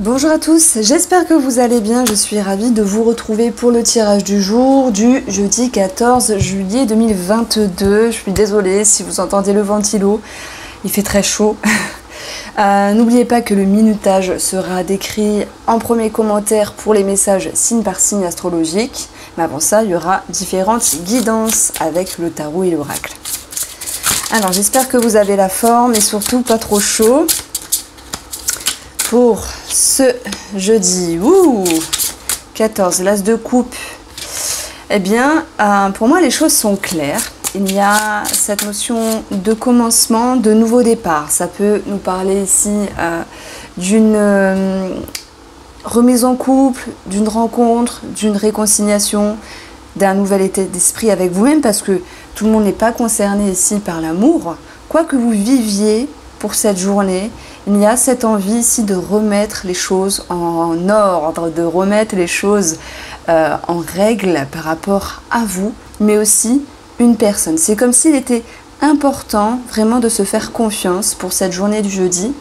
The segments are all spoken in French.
Bonjour à tous, j'espère que vous allez bien. Je suis ravie de vous retrouver pour le tirage du jour du jeudi 14 juillet 2022. Je suis désolée si vous entendez le ventilo, il fait très chaud. N'oubliez pas que le minutage sera décrit en premier commentaire pour les messages signe par signe astrologique. Mais avant ça, il y aura différentes guidances avec le tarot et l'oracle. Alors j'espère que vous avez la forme et surtout pas trop chaud. Pour ce jeudi, 14, l'as de coupe, eh bien, pour moi, les choses sont claires. Il y a cette notion de commencement, de nouveau départ. Ça peut nous parler ici d'une remise en couple, d'une rencontre, d'une réconciliation, d'un nouvel état d'esprit avec vous-même, parce que tout le monde n'est pas concerné ici par l'amour. Quoi que vous viviez pour cette journée, il y a cette envie ici de remettre les choses en ordre, de remettre les choses en règle par rapport à vous, mais aussi une personne. C'est comme s'il était important vraiment de se faire confiance pour cette journée du jeudi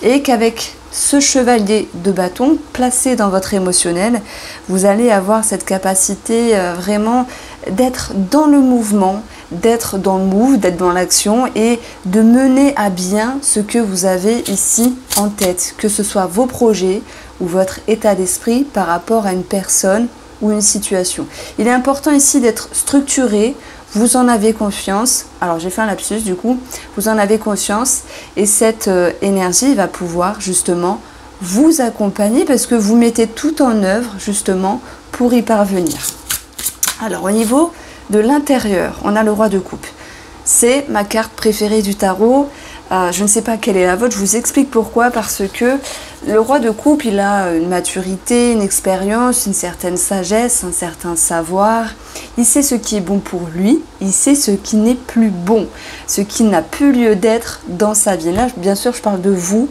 et qu'avec ce chevalier de bâton placé dans votre émotionnel, vous allez avoir cette capacité vraiment d'être dans le mouvement, d'être dans le move, d'être dans l'action et de mener à bien ce que vous avez ici en tête, que ce soit vos projets ou votre état d'esprit par rapport à une personne ou une situation. Il est important ici d'être structuré, vous en avez confiance, alors j'ai fait un lapsus du coup, vous en avez conscience et cette énergie va pouvoir justement vous accompagner parce que vous mettez tout en œuvre justement pour y parvenir. Alors au niveau de l'intérieur, on a le roi de coupe. C'est ma carte préférée du tarot. Je ne sais pas quelle est la vôtre, je vous explique pourquoi. Parce que le roi de coupe, il a une maturité, une expérience, une certaine sagesse, un certain savoir. Il sait ce qui est bon pour lui, il sait ce qui n'est plus bon, ce qui n'a plus lieu d'être dans sa vie. Là, bien sûr, je parle de vous.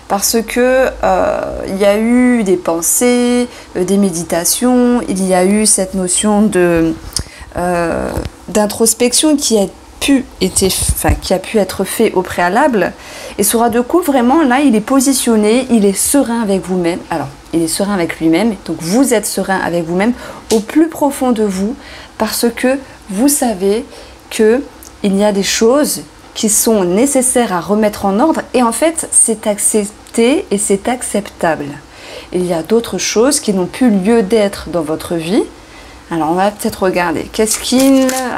Parce que il y a eu des pensées, des méditations, il y a eu cette notion de d'introspection qui a pu être fait au préalable. Et ce roi de coupe, vraiment, là, il est positionné, il est serein avec vous-même. Alors, il est serein avec lui-même, donc vous êtes serein avec vous-même au plus profond de vous, parce que vous savez que il y a des choses qui sont nécessaires à remettre en ordre, et en fait, c'est accepté et c'est acceptable. Il y a d'autres choses qui n'ont plus lieu d'être dans votre vie. Alors, on va peut-être regarder.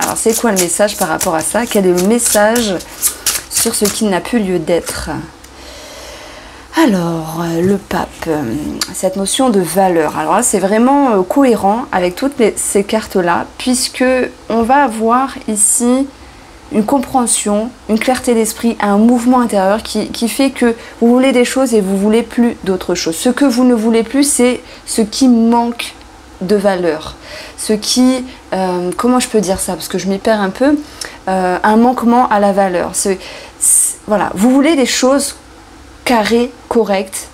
Alors, c'est quoi le message par rapport à ça? Quel est le message sur ce qui n'a plus lieu d'être? Alors, le pape, cette notion de valeur. Alors là, c'est vraiment cohérent avec toutes ces cartes-là, puisque on va avoir ici une compréhension, une clarté d'esprit, un mouvement intérieur qui fait que vous voulez des choses et vous voulez plus d'autres choses. Ce que vous ne voulez plus, c'est ce qui manque de valeur. Ce qui, comment je peux dire ça, parce que je m'y perds un peu, un manquement à la valeur. Voilà, vous voulez des choses carrées, correctes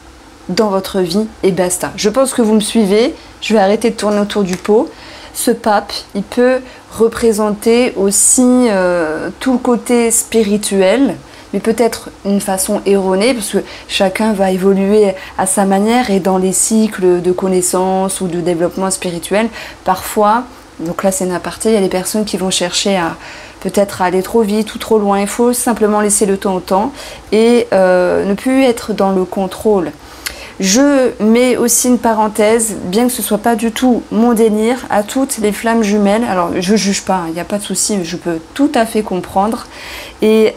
dans votre vie et basta. Je pense que vous me suivez, je vais arrêter de tourner autour du pot. Ce pape, il peut représenter aussi tout le côté spirituel, mais peut-être une façon erronée, parce que chacun va évoluer à sa manière et dans les cycles de connaissances ou de développement spirituel, parfois, donc là c'est un aparté, il y a des personnes qui vont chercher à peut-être aller trop vite ou trop loin. Il faut simplement laisser le temps au temps et ne plus être dans le contrôle. Je mets aussi une parenthèse, bien que ce ne soit pas du tout mon délire, à toutes les flammes jumelles. Alors, je ne juge pas, il n'y a pas de souci, je peux tout à fait comprendre. Et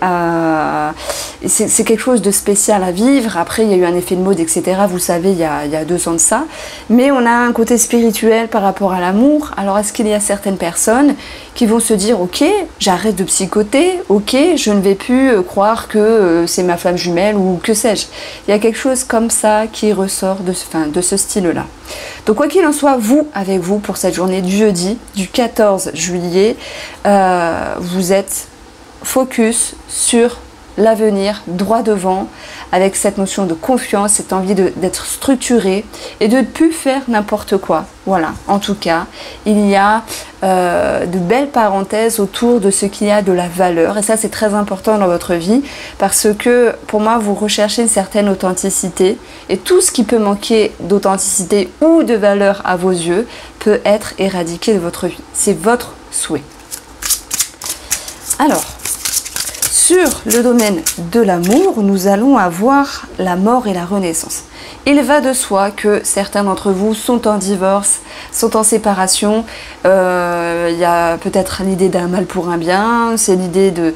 c'est quelque chose de spécial à vivre. Après, il y a eu un effet de mode, etc. Vous savez, il y a 2 ans de ça. Mais on a un côté spirituel par rapport à l'amour. Alors, est-ce qu'il y a certaines personnes qui vont se dire, ok, j'arrête de psychoter, ok, je ne vais plus croire que c'est ma flamme jumelle ou que sais-je. Il y a quelque chose comme ça qui ressort de ce style-là. Donc quoi qu'il en soit, vous, avec vous, pour cette journée du jeudi, du 14 juillet, vous êtes focus sur l'avenir droit devant, avec cette notion de confiance, cette envie d'être structuré et de ne plus faire n'importe quoi. Voilà, en tout cas, il y a de belles parenthèses autour de ce qu'il y a de la valeur. Et ça, c'est très important dans votre vie parce que, pour moi, vous recherchez une certaine authenticité. Et tout ce qui peut manquer d'authenticité ou de valeur à vos yeux peut être éradiqué de votre vie. C'est votre souhait. Alors, sur le domaine de l'amour, nous allons avoir la mort et la renaissance. Il va de soi que certains d'entre vous sont en divorce, sont en séparation. Il y a peut-être l'idée d'un mal pour un bien, c'est l'idée de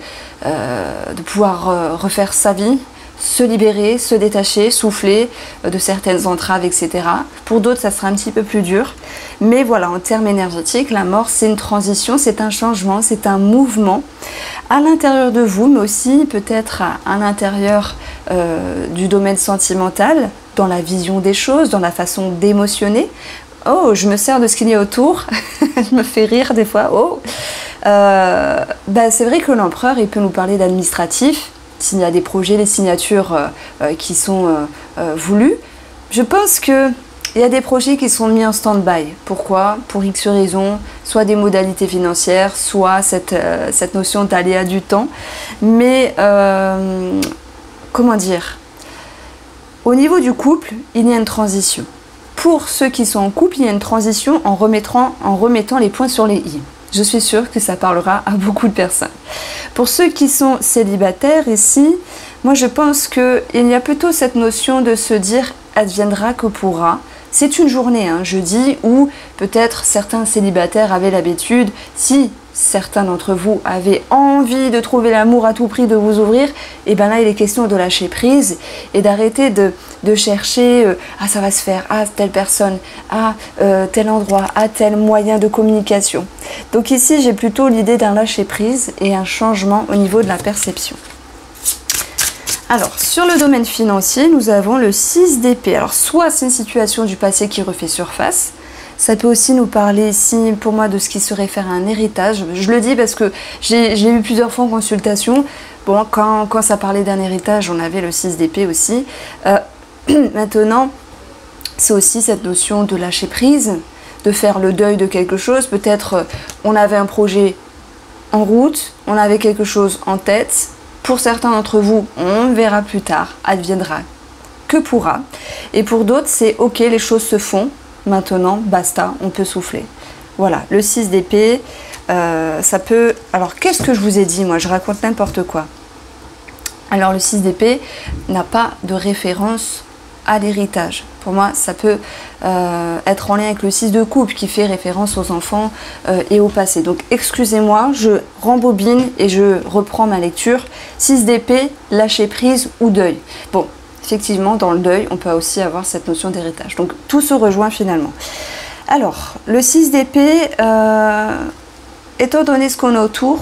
pouvoir refaire sa vie, se libérer, se détacher, souffler de certaines entraves, etc. Pour d'autres, ça sera un petit peu plus dur. Mais voilà, en termes énergétiques, la mort, c'est une transition, c'est un changement, c'est un mouvement à l'intérieur de vous, mais aussi peut-être à l'intérieur du domaine sentimental, dans la vision des choses, dans la façon d'émotionner. Oh, je me sers de ce qu'il y a autour, je me fais rire des fois. Oh. C'est vrai que l'empereur, il peut nous parler d'administratif, s'il y a des projets, des signatures qui sont voulues. Je pense qu'il y a des projets qui sont mis en stand-by. Pourquoi? Pour X raisons, soit des modalités financières, soit cette notion d'aléa du temps. Mais, comment dire? Au niveau du couple, il y a une transition. Pour ceux qui sont en couple, il y a une transition en remettant les points sur les i. Je suis sûre que ça parlera à beaucoup de personnes. Pour ceux qui sont célibataires ici, moi je pense qu'il y a plutôt cette notion de se dire « adviendra que pourra ». C'est une journée, jeudi, où peut-être certains célibataires avaient l'habitude, si certains d'entre vous avaient envie de trouver l'amour à tout prix, de vous ouvrir, et bien là il est question de lâcher prise et d'arrêter de chercher ah ça va se faire, ah telle personne, ah tel endroit, ah tel moyen de communication. Donc ici j'ai plutôt l'idée d'un lâcher prise et un changement au niveau de la perception. Alors, sur le domaine financier, nous avons le 6 d'épée. Alors, soit c'est une situation du passé qui refait surface. Ça peut aussi nous parler ici, pour moi, de ce qui se réfère à un héritage. Je le dis parce que j'ai eu plusieurs fois en consultation. Bon, quand ça parlait d'un héritage, on avait le 6 d'épée aussi. Maintenant, c'est aussi cette notion de lâcher prise, de faire le deuil de quelque chose. Peut-être on avait un projet en route, on avait quelque chose en tête. Pour certains d'entre vous, on verra plus tard, adviendra que pourra. Et pour d'autres, c'est ok, les choses se font, maintenant, basta, on peut souffler. Voilà, le 6 d'épée, ça peut... Alors, qu'est-ce que je vous ai dit, moi? Je raconte n'importe quoi. Alors, le 6 d'épée n'a pas de référence à l'héritage. Pour moi, ça peut être en lien avec le 6 de coupe qui fait référence aux enfants et au passé. Donc, excusez-moi, je rembobine et je reprends ma lecture. 6 d'épée, lâcher prise ou deuil. Bon, effectivement, dans le deuil, on peut aussi avoir cette notion d'héritage. Donc, tout se rejoint finalement. Alors, le 6 d'épée, étant donné ce qu'on a autour,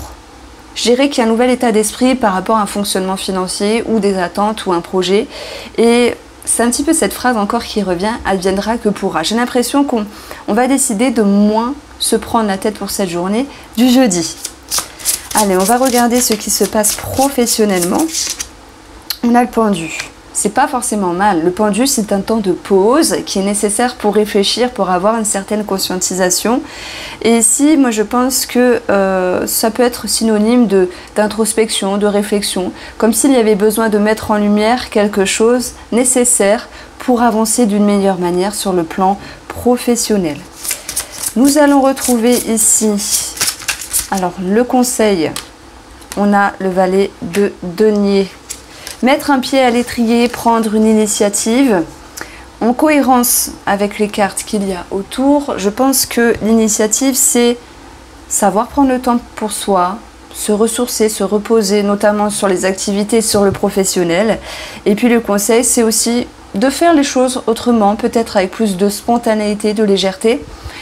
je dirais qu'il y a un nouvel état d'esprit par rapport à un fonctionnement financier ou des attentes ou un projet. Et c'est un petit peu cette phrase encore qui revient, adviendra que pourra. J'ai l'impression qu'on va décider de moins se prendre la tête pour cette journée du jeudi. Allez, on va regarder ce qui se passe professionnellement. On a le pendu. C'est pas forcément mal. Le pendu, c'est un temps de pause qui est nécessaire pour réfléchir, pour avoir une certaine conscientisation. Et ici, moi, je pense que ça peut être synonyme d'introspection, de réflexion, comme s'il y avait besoin de mettre en lumière quelque chose nécessaire pour avancer d'une meilleure manière sur le plan professionnel. Nous allons retrouver ici, alors, le conseil. On a le valet de denier. Mettre un pied à l'étrier, prendre une initiative, en cohérence avec les cartes qu'il y a autour. Je pense que l'initiative, c'est savoir prendre le temps pour soi, se ressourcer, se reposer, notamment sur les activités, sur le professionnel. Et puis le conseil, c'est aussi de faire les choses autrement, peut-être avec plus de spontanéité, de légèreté,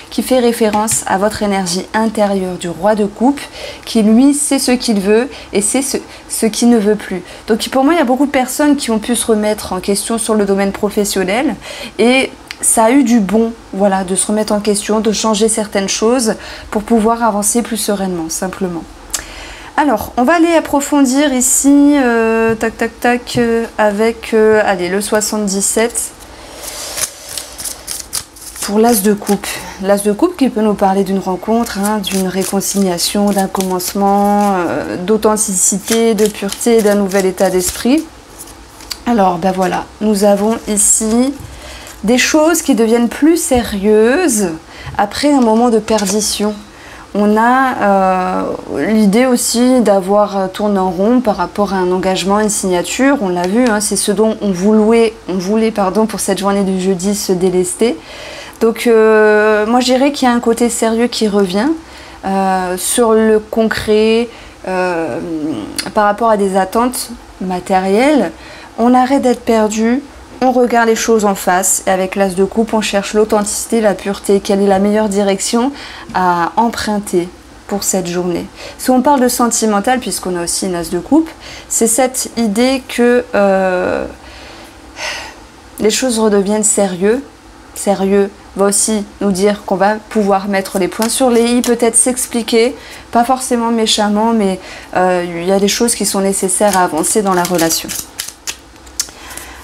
qui fait référence à votre énergie intérieure du roi de coupe, qui lui sait ce qu'il veut et sait ce qu'il ne veut plus. Donc pour moi, il y a beaucoup de personnes qui ont pu se remettre en question sur le domaine professionnel et ça a eu du bon, voilà, de se remettre en question, de changer certaines choses pour pouvoir avancer plus sereinement, simplement. Alors, on va aller approfondir ici, tac, tac, tac, avec, allez, le 77. Pour l'as de coupe. L'as de coupe qui peut nous parler d'une rencontre, hein, d'une réconciliation, d'un commencement, d'authenticité, de pureté, d'un nouvel état d'esprit. Alors, ben voilà, nous avons ici des choses qui deviennent plus sérieuses après un moment de perdition. On a l'idée aussi d'avoir tourné en rond par rapport à un engagement, une signature. On l'a vu, hein, c'est ce dont on voulait pour cette journée du jeudi se délester. Donc moi je dirais qu'il y a un côté sérieux qui revient sur le concret par rapport à des attentes matérielles. On arrête d'être perdu, on regarde les choses en face et avec l'as de coupe on cherche l'authenticité, la pureté, quelle est la meilleure direction à emprunter pour cette journée. Si on parle de sentimental, puisqu'on a aussi une as de coupe, c'est cette idée que les choses redeviennent sérieux va aussi nous dire qu'on va pouvoir mettre les points sur les i, peut-être s'expliquer, pas forcément méchamment, mais il y a des choses qui sont nécessaires à avancer dans la relation.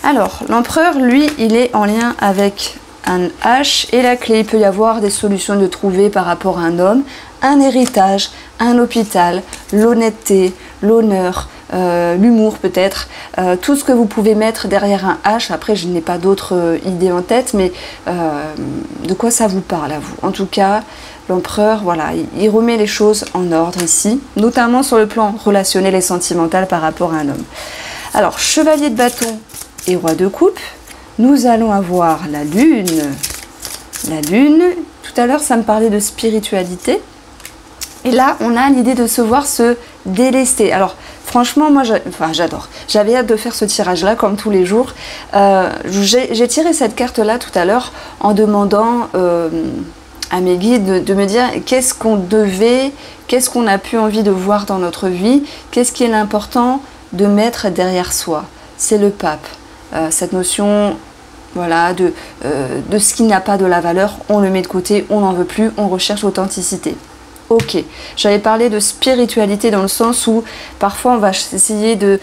Alors, l'empereur, lui, il est en lien avec un H et la clé. Il peut y avoir des solutions de trouver par rapport à un homme, un héritage, un hôpital, l'honnêteté, l'honneur, l'humour peut-être, tout ce que vous pouvez mettre derrière un H. Après, je n'ai pas d'autres idées en tête, mais de quoi ça vous parle à vous? En tout cas, l'empereur, voilà, il remet les choses en ordre ici, notamment sur le plan relationnel et sentimental par rapport à un homme. Alors, chevalier de bâton et roi de coupe, nous allons avoir la lune. La lune, tout à l'heure, ça me parlait de spiritualité. Et là, on a l'idée de se voir se délester. Alors, franchement, moi, j'adore. J'avais hâte de faire ce tirage-là, comme tous les jours. J'ai tiré cette carte-là tout à l'heure en demandant à mes guides de me dire qu'est-ce qu'on a pu envie de voir dans notre vie, qu'est-ce qui est l'important de mettre derrière soi. C'est le pape. Cette notion, voilà, de ce qui n'a pas de la valeur, on le met de côté, on n'en veut plus, on recherche l'authenticité. Ok, j'avais parlé de spiritualité dans le sens où parfois on va essayer de...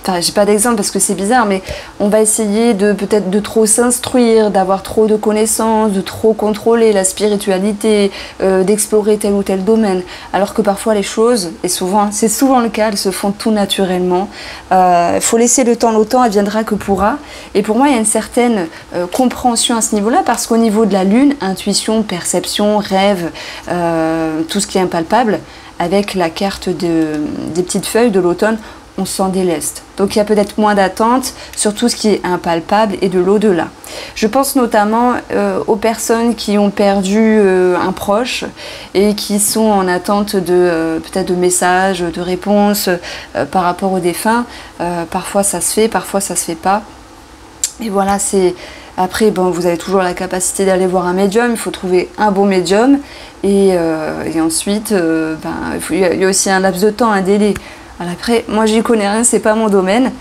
Enfin, j'ai pas d'exemple parce que c'est bizarre, mais on va essayer de peut-être de trop s'instruire, d'avoir trop de connaissances, de trop contrôler la spiritualité, d'explorer tel ou tel domaine. Alors que parfois les choses, et souvent, c'est souvent le cas, elles se font tout naturellement. Il faut laisser le temps, elle viendra que pourra. Et pour moi, il y a une certaine compréhension à ce niveau-là parce qu'au niveau de la lune, intuition, perception, rêve, tout ce qui est impalpable, avec la carte des petites feuilles de l'automne, on s'en déleste. Donc il y a peut-être moins d'attente sur tout ce qui est impalpable et de l'au-delà. Je pense notamment aux personnes qui ont perdu un proche et qui sont en attente de peut-être de messages, de réponses par rapport aux défunts. Parfois ça se fait, parfois ça se fait pas. Et voilà, c'est... Après, bon, vous avez toujours la capacité d'aller voir un médium, il faut trouver un bon médium. Et ensuite, il y a aussi un laps de temps, un délai. Alors après, moi, j'y connais rien, c'est pas mon domaine.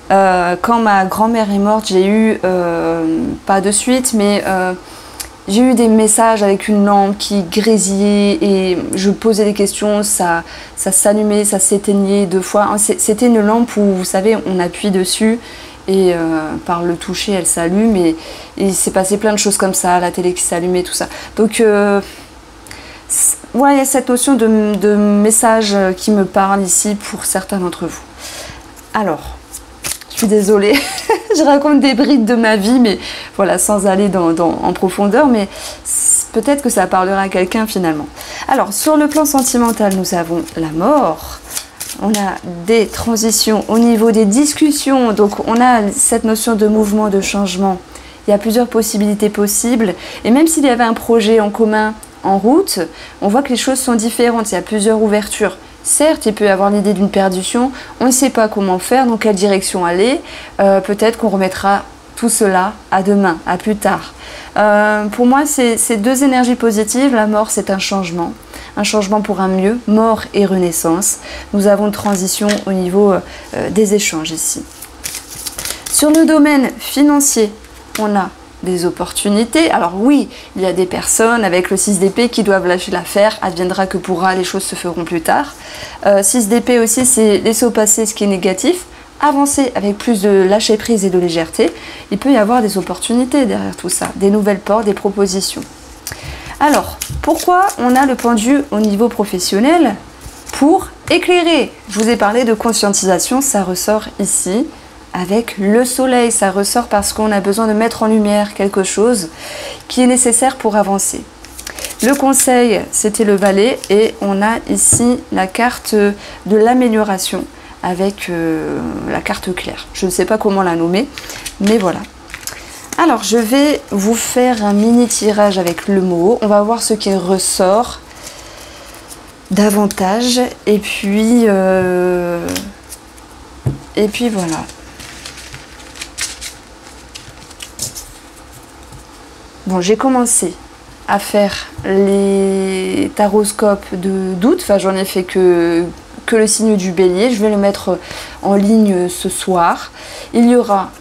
Quand ma grand-mère est morte, j'ai eu, pas de suite, mais j'ai eu des messages avec une lampe qui grésillait et je posais des questions, ça s'allumait, ça s'éteignait 2 fois. C'était une lampe où, vous savez, on appuie dessus. Et par le toucher, elle s'allume et il s'est passé plein de choses comme ça, la télé qui s'allumait, tout ça. Donc, ouais, il y a cette notion de message qui me parle ici pour certains d'entre vous. Alors, je suis désolée, je raconte des brides de ma vie, mais voilà, sans aller en profondeur, mais peut-être que ça parlera à quelqu'un finalement. Alors, sur le plan sentimental, nous avons la mort. On a des transitions au niveau des discussions, donc on a cette notion de mouvement, de changement. Il y a plusieurs possibilités possibles, et même s'il y avait un projet en commun en route, on voit que les choses sont différentes, il y a plusieurs ouvertures. Certes, il peut y avoir l'idée d'une perdition, on ne sait pas comment faire, dans quelle direction aller, peut-être qu'on remettra tout cela à demain, à plus tard. Pour moi, c'est 2 énergies positives, la mort c'est un changement pour un mieux, mort et renaissance. Nous avons une transition au niveau des échanges ici. Sur le domaine financier, on a des opportunités. Alors oui, il y a des personnes avec le 6 d'épée qui doivent lâcher l'affaire, adviendra que pourra, les choses se feront plus tard. 6 d'épée aussi, c'est laisser au passé ce qui est négatif, avancer avec plus de lâcher prise et de légèreté. Il peut y avoir des opportunités derrière tout ça, des nouvelles portes, des propositions. Alors, pourquoi on a le pendu au niveau professionnel? Pour éclairer. Je vous ai parlé de conscientisation, ça ressort ici. Avec le soleil, ça ressort parce qu'on a besoin de mettre en lumière quelque chose qui est nécessaire pour avancer. Le conseil, c'était le valet et on a ici la carte de l'amélioration avec la carte claire. Je ne sais pas comment la nommer, mais voilà. Alors, je vais vous faire un mini tirage avec le mot. On va voir ce qui ressort davantage et puis voilà. Bon, j'ai commencé à faire les taroscopes d'août, enfin j'en ai fait que le signe du bélier, je vais le mettre en ligne ce soir. Il y aura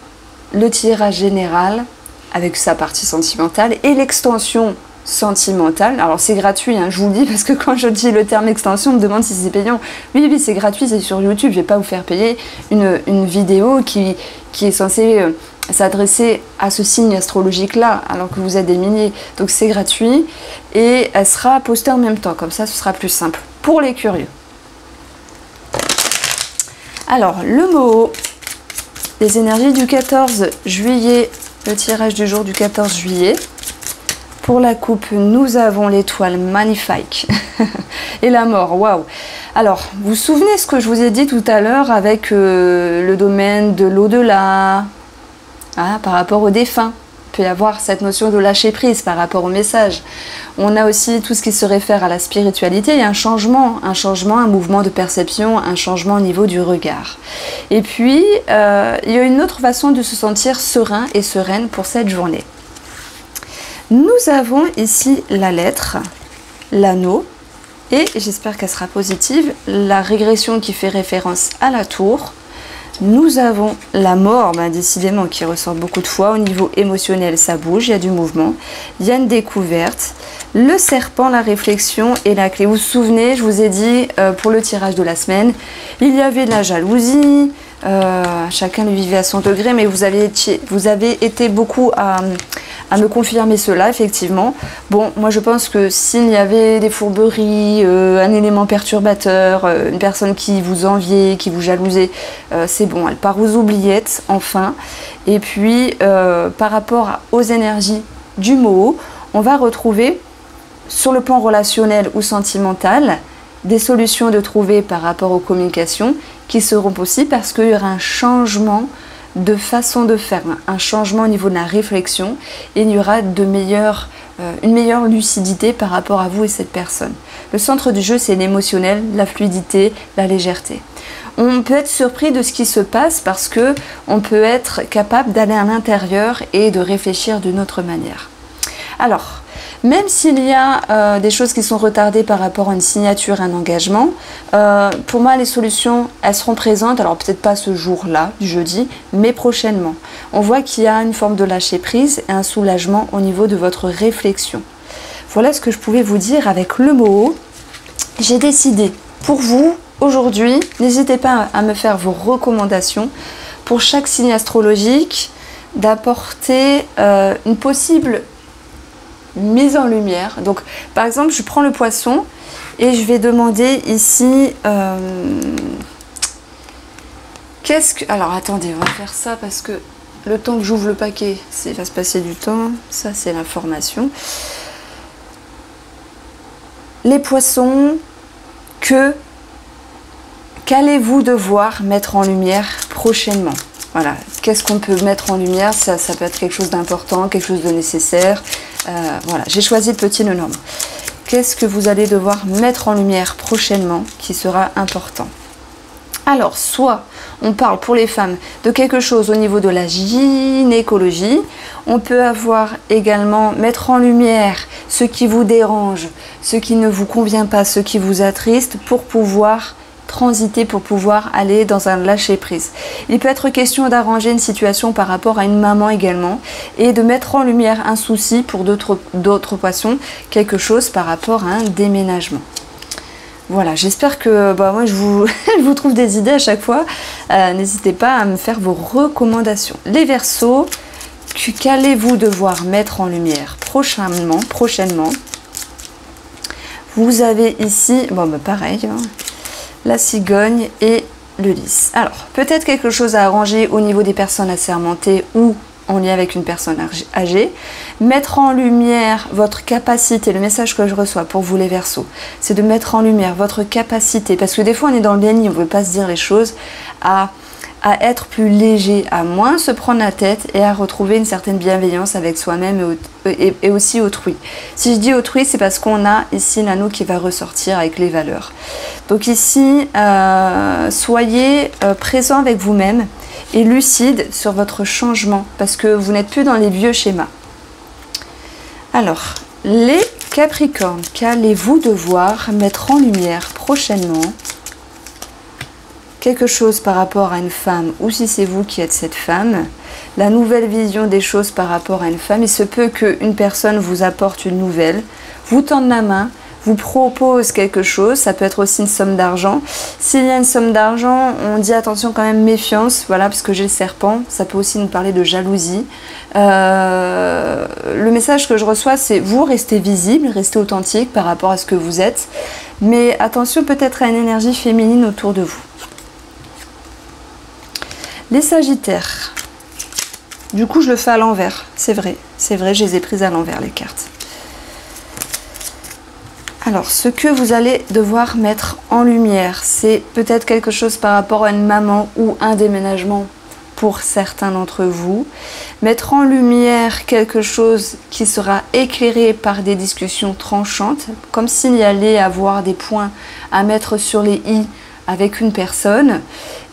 le tirage général avec sa partie sentimentale et l'extension sentimentale. Alors c'est gratuit, hein, je vous le dis, parce que quand je dis le terme extension, on me demande si c'est payant. Oui, oui, c'est gratuit, c'est sur YouTube, je ne vais pas vous faire payer une vidéo qui est censée s'adresser à ce signe astrologique là alors que vous êtes des milliers, donc c'est gratuit et elle sera postée en même temps, comme ça ce sera plus simple pour les curieux. Alors le mot, les énergies du 14 juillet, le tirage du jour du 14 juillet. Pour la coupe, nous avons l'étoile magnifique et la mort, waouh. Alors, vous vous souvenez ce que je vous ai dit tout à l'heure avec le domaine de l'au-delà, hein, par rapport aux défunts. Il peut y avoir cette notion de lâcher prise par rapport au message. On a aussi tout ce qui se réfère à la spiritualité. Il y a un changement, un mouvement de perception, un changement au niveau du regard. Et puis, il y a une autre façon de se sentir serein et sereine pour cette journée. Nous avons ici la lettre, l'anneau, et j'espère qu'elle sera positive, la régression qui fait référence à la tour. Nous avons la mort, décidément, qui ressort beaucoup de fois. Au niveau émotionnel, ça bouge, il y a du mouvement, il y a une découverte. Le serpent, la réflexion et la clé. Vous vous souvenez, je vous ai dit, pour le tirage de la semaine, il y avait de la jalousie, chacun le vivait à son degré, mais vous avez été beaucoup à me confirmer cela, effectivement. Bon, moi je pense que s'il y avait des fourberies, un élément perturbateur, une personne qui vous enviait, qui vous jalousait, c'est bon, elle part aux oubliettes, enfin. Et puis, par rapport aux énergies du mot, on va retrouver, sur le plan relationnel ou sentimental, des solutions de trouver par rapport aux communications qui seront possibles parce qu'il y aura un changement de façon de faire, un changement au niveau de la réflexion et il y aura une meilleure lucidité par rapport à vous et cette personne. Le centre du jeu, c'est l'émotionnel, la fluidité, la légèreté. On peut être surpris de ce qui se passe parce que on peut être capable d'aller à l'intérieur et de réfléchir d'une autre manière. Alors, même s'il y a des choses qui sont retardées par rapport à une signature, un engagement, pour moi les solutions, elles seront présentes, alors peut-être pas ce jour-là, du jeudi, mais prochainement. On voit qu'il y a une forme de lâcher prise et un soulagement au niveau de votre réflexion. Voilà ce que je pouvais vous dire avec le mot. J'ai décidé pour vous, aujourd'hui, n'hésitez pas à me faire vos recommandations pour chaque signe astrologique, d'apporter une possible mise en lumière. Donc par exemple je prends le poisson et je vais demander ici alors attendez, on va faire ça parce que le temps que j'ouvre le paquet, il va se passer du temps. Ça c'est l'information. Les poissons, qu'allez-vous devoir mettre en lumière prochainement? Voilà, qu'est-ce qu'on peut mettre en lumière? Ça peut être quelque chose d'important, quelque chose de nécessaire. Voilà, j'ai choisi le petit le norme. Qu'est-ce que vous allez devoir mettre en lumière prochainement qui sera important? Alors, soit on parle pour les femmes de quelque chose au niveau de la gynécologie, on peut avoir également mettre en lumière ce qui vous dérange, ce qui ne vous convient pas, ce qui vous attriste pour pouvoir transiter pour pouvoir aller dans un lâcher-prise. Il peut être question d'arranger une situation par rapport à une maman également et de mettre en lumière un souci pour d'autres poissons, quelque chose par rapport à un déménagement. Voilà, j'espère que moi je vous trouve des idées à chaque fois. N'hésitez pas à me faire vos recommandations. Les Verseaux, qu'allez-vous devoir mettre en lumière prochainement? Vous avez ici, pareil, hein, la cigogne et le lys. Alors, peut-être quelque chose à arranger au niveau des personnes assermentées ou en lien avec une personne âgée. Mettre en lumière votre capacité, le message que je reçois pour vous les Verseaux, c'est de mettre en lumière votre capacité, parce que des fois on est dans le déni, on ne veut pas se dire les choses, à être plus léger, à moins se prendre la tête et à retrouver une certaine bienveillance avec soi-même et aussi autrui. Si je dis autrui, c'est parce qu'on a ici l'anneau qui va ressortir avec les valeurs. Donc ici, soyez présent avec vous-même et lucide sur votre changement, parce que vous n'êtes plus dans les vieux schémas. Alors, les Capricornes, qu'allez-vous devoir mettre en lumière prochainement? Quelque chose par rapport à une femme, ou si c'est vous qui êtes cette femme, la nouvelle vision des choses par rapport à une femme. Il se peut qu'une personne vous apporte une nouvelle, vous tende la main, vous propose quelque chose, ça peut être aussi une somme d'argent. S'il y a une somme d'argent, on dit attention quand même, méfiance, voilà, parce que j'ai le serpent, ça peut aussi nous parler de jalousie. Le message que je reçois, c'est vous restez visible, restez authentique par rapport à ce que vous êtes, mais attention peut-être à une énergie féminine autour de vous. Les Sagittaires, du coup je le fais à l'envers, c'est vrai, je les ai prises à l'envers les cartes. Alors, ce que vous allez devoir mettre en lumière, c'est peut-être quelque chose par rapport à une maman ou un déménagement pour certains d'entre vous. Mettre en lumière quelque chose qui sera éclairé par des discussions tranchantes, comme s'il y allait avoir des points à mettre sur les i avec une personne.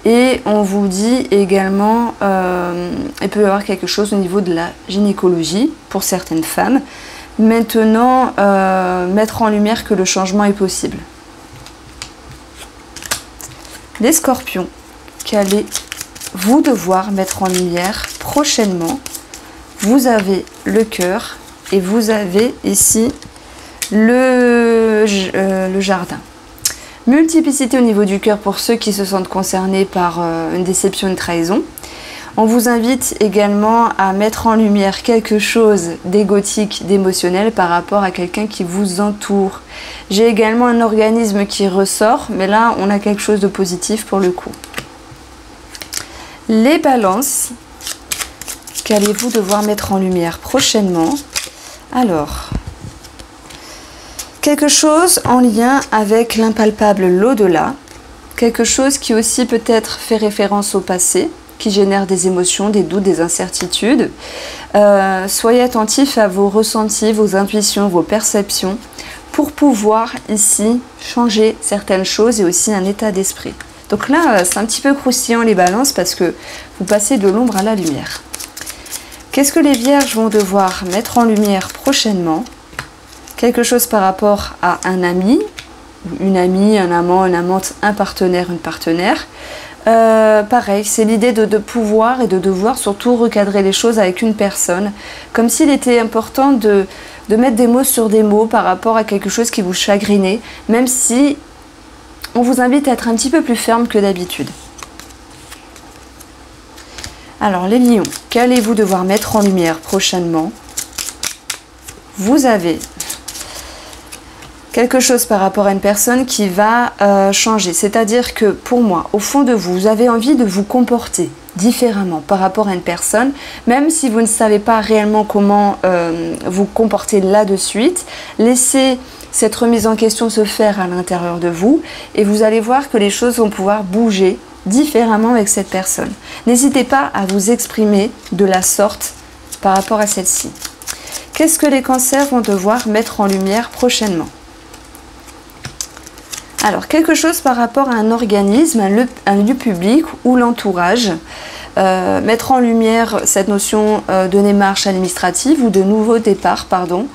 Et on vous dit également, il peut y avoir quelque chose au niveau de la gynécologie pour certaines femmes. Maintenant, mettre en lumière que le changement est possible. Les Scorpions, qu'allez-vous devoir mettre en lumière prochainement? Vous avez le cœur et vous avez ici le jardin. Multiplicité au niveau du cœur pour ceux qui se sentent concernés par une déception, une trahison. On vous invite également à mettre en lumière quelque chose d'égotique, d'émotionnel par rapport à quelqu'un qui vous entoure. J'ai également un organisme qui ressort, mais là on a quelque chose de positif pour le coup. Les Balances, qu'allez-vous devoir mettre en lumière prochainement? Alors, quelque chose en lien avec l'impalpable, l'au-delà. Quelque chose qui aussi peut-être fait référence au passé, qui génère des émotions, des doutes, des incertitudes. Soyez attentifs à vos ressentis, vos intuitions, vos perceptions pour pouvoir ici changer certaines choses et aussi un état d'esprit. Donc là, c'est un petit peu croustillant les Balances parce que vous passez de l'ombre à la lumière. Qu'est-ce que les Vierges vont devoir mettre en lumière prochainement? Quelque chose par rapport à un ami, une amie, un amant, une amante, un partenaire, une partenaire. Pareil, c'est l'idée de pouvoir et de devoir surtout recadrer les choses avec une personne, comme s'il était important de mettre des mots sur des mots par rapport à quelque chose qui vous chagrinait, même si on vous invite à être un petit peu plus ferme que d'habitude. Alors les Lions, qu'allez-vous devoir mettre en lumière prochainement? Vous avez quelque chose par rapport à une personne qui va changer. C'est-à-dire que pour moi, au fond de vous, vous avez envie de vous comporter différemment par rapport à une personne, même si vous ne savez pas réellement comment vous comporter là de suite. Laissez cette remise en question se faire à l'intérieur de vous et vous allez voir que les choses vont pouvoir bouger différemment avec cette personne. N'hésitez pas à vous exprimer de la sorte par rapport à celle-ci. Qu'est-ce que les Cancers vont devoir mettre en lumière prochainement? Alors, quelque chose par rapport à un organisme, un lieu public ou l'entourage. Mettre en lumière cette notion de démarche administrative ou de nouveau départ, pardon.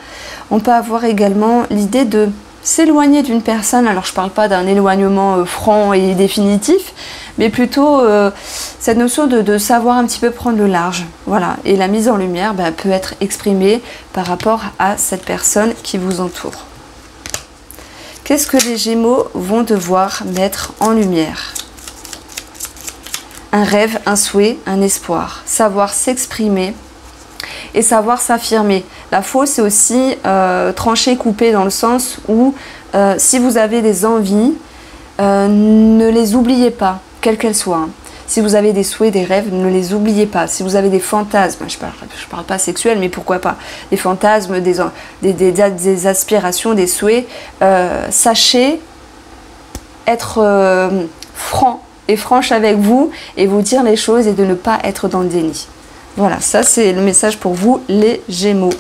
On peut avoir également l'idée de s'éloigner d'une personne. Alors je ne parle pas d'un éloignement franc et définitif, mais plutôt cette notion de savoir un petit peu prendre le large. Voilà. Et la mise en lumière peut être exprimée par rapport à cette personne qui vous entoure. Qu'est-ce que les Gémeaux vont devoir mettre en lumière? Un rêve, un souhait, un espoir. Savoir s'exprimer et savoir s'affirmer. La faux, c'est aussi trancher, couper, dans le sens où si vous avez des envies, ne les oubliez pas, quelles qu'elles soient. Hein. Si vous avez des souhaits, des rêves, ne les oubliez pas. Si vous avez des fantasmes, je parle pas sexuels, mais pourquoi pas, des fantasmes, des aspirations, des souhaits, sachez être franc et franche avec vous et vous dire les choses et de ne pas être dans le déni. Voilà, ça c'est le message pour vous les Gémeaux.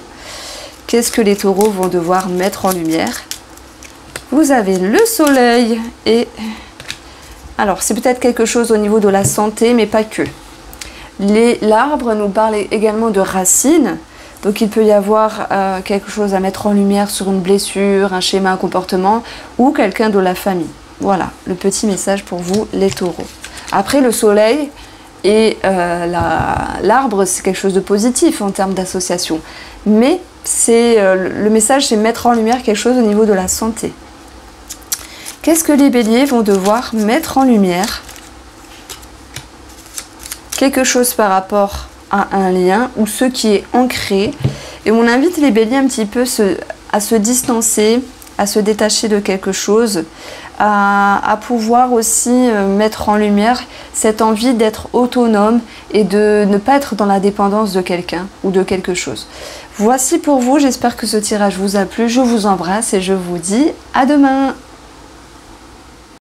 Qu'est-ce que les Taureaux vont devoir mettre en lumière? Vous avez le Soleil et... Alors, c'est peut-être quelque chose au niveau de la santé, mais pas que. L'arbre nous parle également de racines. Donc, il peut y avoir quelque chose à mettre en lumière sur une blessure, un schéma, un comportement ou quelqu'un de la famille. Voilà, le petit message pour vous, les Taureaux. Après, le Soleil et l'arbre, c'est quelque chose de positif en termes d'association. Mais le message, c'est mettre en lumière quelque chose au niveau de la santé. Qu'est-ce que les Béliers vont devoir mettre en lumière? Quelque chose par rapport à un lien ou ce qui est ancré. Et on invite les Béliers un petit peu à se distancer, à se détacher de quelque chose, à pouvoir aussi mettre en lumière cette envie d'être autonome et de ne pas être dans la dépendance de quelqu'un ou de quelque chose. Voici pour vous, j'espère que ce tirage vous a plu, je vous embrasse et je vous dis à demain.